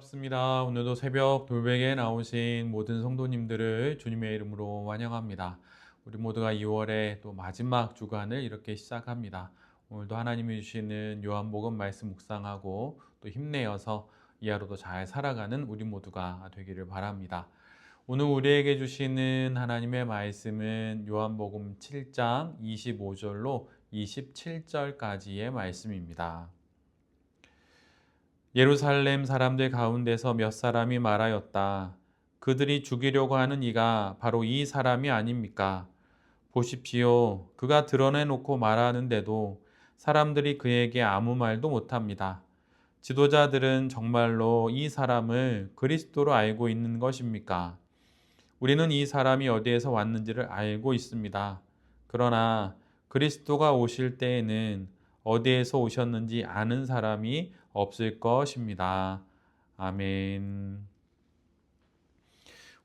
반갑습니다. 오늘도 새벽 돌베개에 나오신 모든 성도님들을 주님의 이름으로 환영합니다. 우리 모두가 2월의 또 마지막 주간을 이렇게 시작합니다. 오늘도 하나님이 주시는 요한복음 말씀 묵상하고 또 힘내어서 이 하루도 잘 살아가는 우리 모두가 되기를 바랍니다. 오늘 우리에게 주시는 하나님의 말씀은 요한복음 7장 25절로 27절까지의 말씀입니다. 예루살렘 사람들 가운데서 몇 사람이 말하였다. 그들이 죽이려고 하는 이가 바로 이 사람이 아닙니까? 보십시오. 그가 드러내놓고 말하는데도 사람들이 그에게 아무 말도 못합니다. 지도자들은 정말로 이 사람을 그리스도로 알고 있는 것입니까? 우리는 이 사람이 어디에서 왔는지를 알고 있습니다. 그러나 그리스도가 오실 때에는 어디에서 오셨는지 아는 사람이 없을 것입니다. 아멘.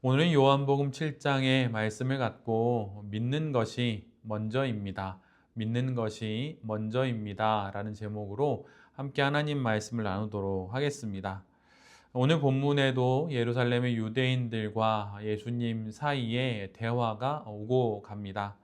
오늘은 요한복음 7장의 말씀을 갖고 믿는 것이 먼저입니다. 믿는 것이 먼저입니다. 라는 제목으로 함께 하나님 말씀을 나누도록 하겠습니다. 오늘 본문에도 예루살렘의 유대인들과 예수님 사이에 대화가 오고 갑니다.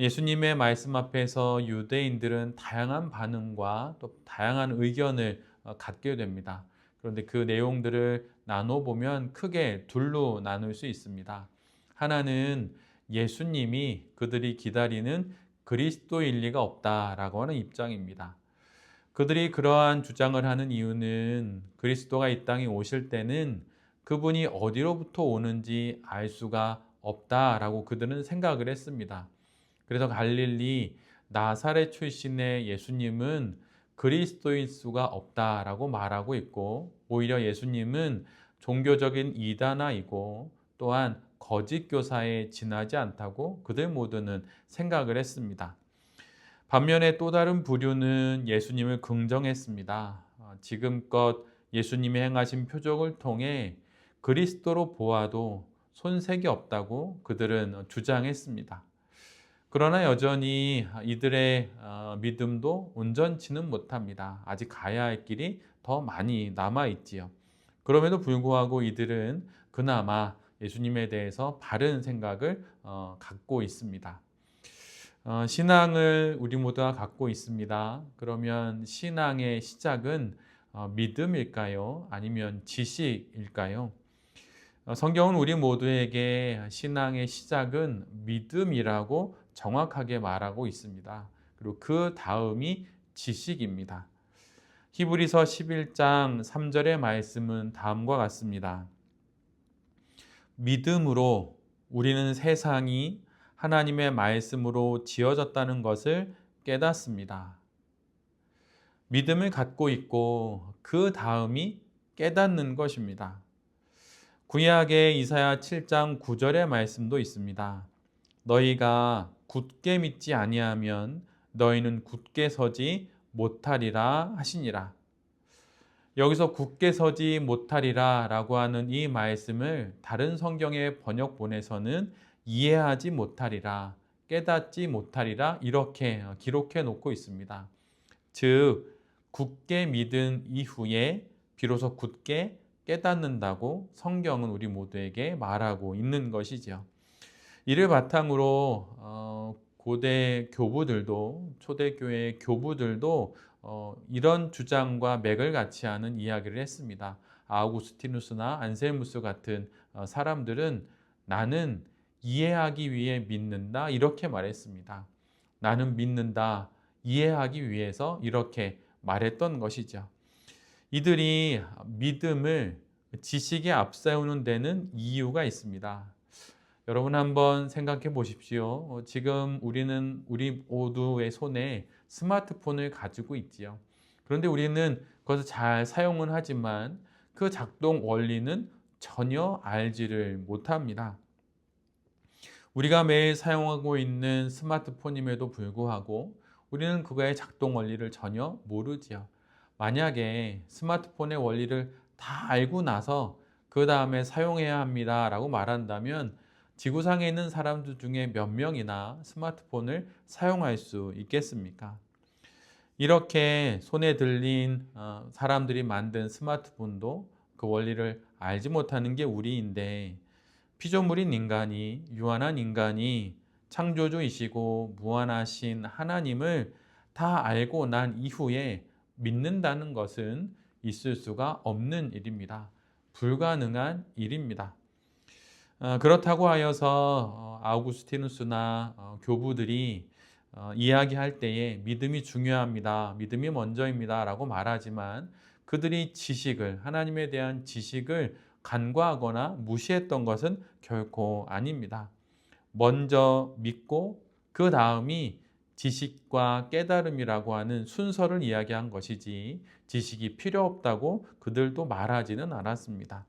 예수님의 말씀 앞에서 유대인들은 다양한 반응과 또 다양한 의견을 갖게 됩니다. 그런데 그 내용들을 나눠보면 크게 둘로 나눌 수 있습니다. 하나는 예수님이 그들이 기다리는 그리스도일 리가 없다라고 하는 입장입니다. 그들이 그러한 주장을 하는 이유는 그리스도가 이 땅에 오실 때는 그분이 어디로부터 오는지 알 수가 없다라고 그들은 생각을 했습니다. 그래서 갈릴리 나사렛 출신의 예수님은 그리스도일 수가 없다라고 말하고 있고, 오히려 예수님은 종교적인 이단아이고 또한 거짓 교사에 지나지 않다고 그들 모두는 생각을 했습니다. 반면에 또 다른 부류는 예수님을 긍정했습니다. 지금껏 예수님이 행하신 표적을 통해 그리스도로 보아도 손색이 없다고 그들은 주장했습니다. 그러나 여전히 이들의 믿음도 온전치는 못합니다. 아직 가야 할 길이 더 많이 남아 있지요. 그럼에도 불구하고 이들은 그나마 예수님에 대해서 바른 생각을 갖고 있습니다. 신앙을 우리 모두가 갖고 있습니다. 그러면 신앙의 시작은 믿음일까요? 아니면 지식일까요? 성경은 우리 모두에게 신앙의 시작은 믿음이라고 정확하게 말하고 있습니다. 그리고 그 다음이 지식입니다. 히브리서 11장 3절의 말씀은 다음과 같습니다. 믿음으로 우리는 세상이 하나님의 말씀으로 지어졌다는 것을 깨닫습니다. 믿음을 갖고 있고 그 다음이 깨닫는 것입니다. 구약의 이사야 7장 9절의 말씀도 있습니다. 너희가 굳게 믿지 아니하면 너희는 굳게 서지 못하리라 하시니라. 여기서 굳게 서지 못하리라 라고 하는 이 말씀을 다른 성경의 번역본에서는 이해하지 못하리라, 깨닫지 못하리라 이렇게 기록해 놓고 있습니다. 즉, 굳게 믿은 이후에 비로소 굳게 깨닫는다고 성경은 우리 모두에게 말하고 있는 것이지요. 이를 바탕으로 고대 교부들도 초대교회 교부들도 이런 주장과 맥을 같이 하는 이야기를 했습니다. 아우구스티누스나 안셀무스 같은 사람들은 나는 이해하기 위해 믿는다 이렇게 말했습니다. 나는 믿는다, 이해하기 위해서 이렇게 말했던 것이죠. 이들이 믿음을 지식에 앞세우는 데는 이유가 있습니다. 여러분 한번 생각해 보십시오. 지금 우리 모두의 손에 스마트폰을 가지고 있지요. 그런데 우리는 그것을 잘 사용은 하지만 그 작동 원리는 전혀 알지를 못합니다. 우리가 매일 사용하고 있는 스마트폰임에도 불구하고 우리는 그거의 작동 원리를 전혀 모르지요. 만약에 스마트폰의 원리를 다 알고 나서 그 다음에 사용해야 합니다라고 말한다면 지구상에 있는 사람들 중에 몇 명이나 스마트폰을 사용할 수 있겠습니까? 이렇게 손에 들린 사람들이 만든 스마트폰도 그 원리를 알지 못하는 게 우리인데, 피조물인 인간이, 유한한 인간이 창조주이시고 무한하신 하나님을 다 알고 난 이후에 믿는다는 것은 있을 수가 없는 일입니다. 불가능한 일입니다. 그렇다고 하여서 아우구스티누스나 교부들이 이야기할 때에 믿음이 중요합니다, 믿음이 먼저입니다 라고 말하지만, 그들이 지식을, 하나님에 대한 지식을 간과하거나 무시했던 것은 결코 아닙니다. 먼저 믿고 그 다음이 지식과 깨달음이라고 하는 순서를 이야기한 것이지, 지식이 필요 없다고 그들도 말하지는 않았습니다.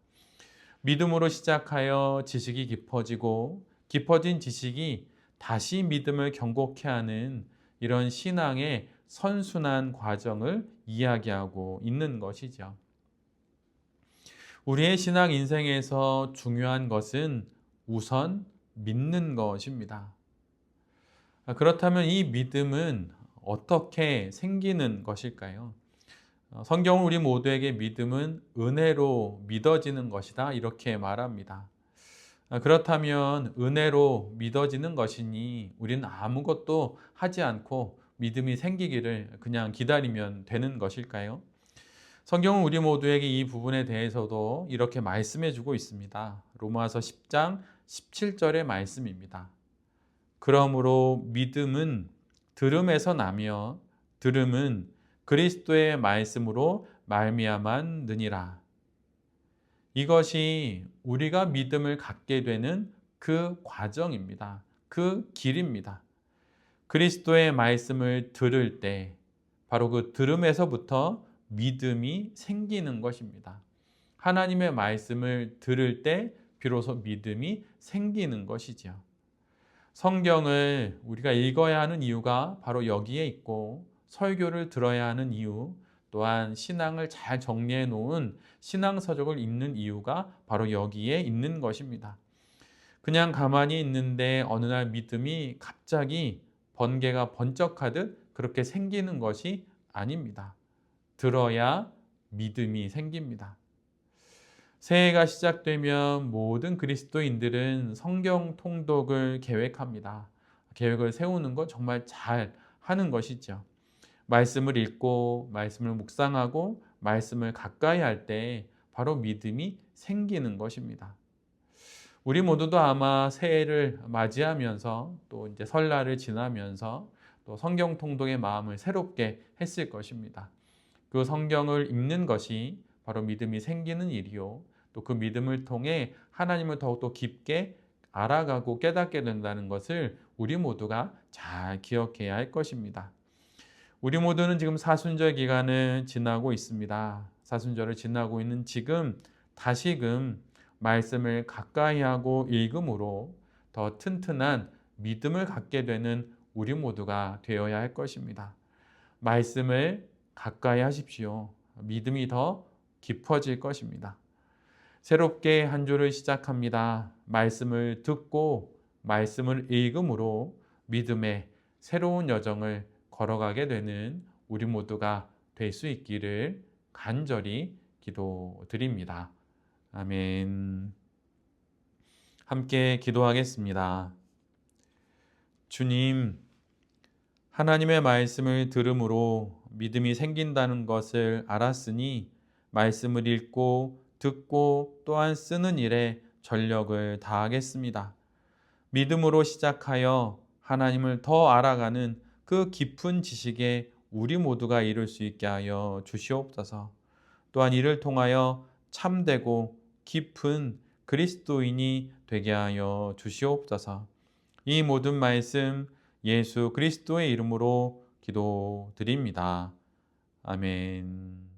믿음으로 시작하여 지식이 깊어지고, 깊어진 지식이 다시 믿음을 견고케 하는 이런 신앙의 선순환 과정을 이야기하고 있는 것이죠. 우리의 신앙 인생에서 중요한 것은 우선 믿는 것입니다. 그렇다면 이 믿음은 어떻게 생기는 것일까요? 성경은 우리 모두에게 믿음은 은혜로 믿어지는 것이다, 이렇게 말합니다. 그렇다면 은혜로 믿어지는 것이니 우리는 아무것도 하지 않고 믿음이 생기기를 그냥 기다리면 되는 것일까요? 성경은 우리 모두에게 이 부분에 대해서도 이렇게 말씀해 주고 있습니다. 로마서 10장 17절의 말씀입니다. 그러므로 믿음은 들음에서 나며 들음은 그리스도의 말씀으로 말미암았느니라. 이것이 우리가 믿음을 갖게 되는 그 과정입니다. 그 길입니다. 그리스도의 말씀을 들을 때 바로 그 들음에서부터 믿음이 생기는 것입니다. 하나님의 말씀을 들을 때 비로소 믿음이 생기는 것이죠. 성경을 우리가 읽어야 하는 이유가 바로 여기에 있고, 설교를 들어야 하는 이유, 또한 신앙을 잘 정리해 놓은 신앙서적을 읽는 이유가 바로 여기에 있는 것입니다. 그냥 가만히 있는데 어느 날 믿음이 갑자기 번개가 번쩍하듯 그렇게 생기는 것이 아닙니다. 들어야 믿음이 생깁니다. 새해가 시작되면 모든 그리스도인들은 성경 통독을 계획합니다. 계획을 세우는 건 정말 잘 하는 것이죠. 말씀을 읽고 말씀을 묵상하고 말씀을 가까이 할 때 바로 믿음이 생기는 것입니다. 우리 모두도 아마 새해를 맞이하면서 또 이제 설날을 지나면서 또 성경 통독의 마음을 새롭게 했을 것입니다. 그 성경을 읽는 것이 바로 믿음이 생기는 일이요, 또 그 믿음을 통해 하나님을 더욱더 깊게 알아가고 깨닫게 된다는 것을 우리 모두가 잘 기억해야 할 것입니다. 우리 모두는 지금 사순절 기간을 지나고 있습니다. 사순절을 지나고 있는 지금 다시금 말씀을 가까이 하고 읽음으로 더 튼튼한 믿음을 갖게 되는 우리 모두가 되어야 할 것입니다. 말씀을 가까이 하십시오. 믿음이 더 깊어질 것입니다. 새롭게 한 주를 시작합니다. 말씀을 듣고 말씀을 읽음으로 믿음의 새로운 여정을 걸어가게 되는 우리 모두가 될 수 있기를 간절히 기도드립니다. 아멘. 함께 기도하겠습니다. 주님, 하나님의 말씀을 들음으로 믿음이 생긴다는 것을 알았으니 말씀을 읽고 듣고 또한 쓰는 일에 전력을 다하겠습니다. 믿음으로 시작하여 하나님을 더 알아가는 그 깊은 지식에 우리 모두가 이룰 수 있게 하여 주시옵소서. 또한 이를 통하여 참되고 깊은 그리스도인이 되게 하여 주시옵소서. 이 모든 말씀 예수 그리스도의 이름으로 기도드립니다. 아멘.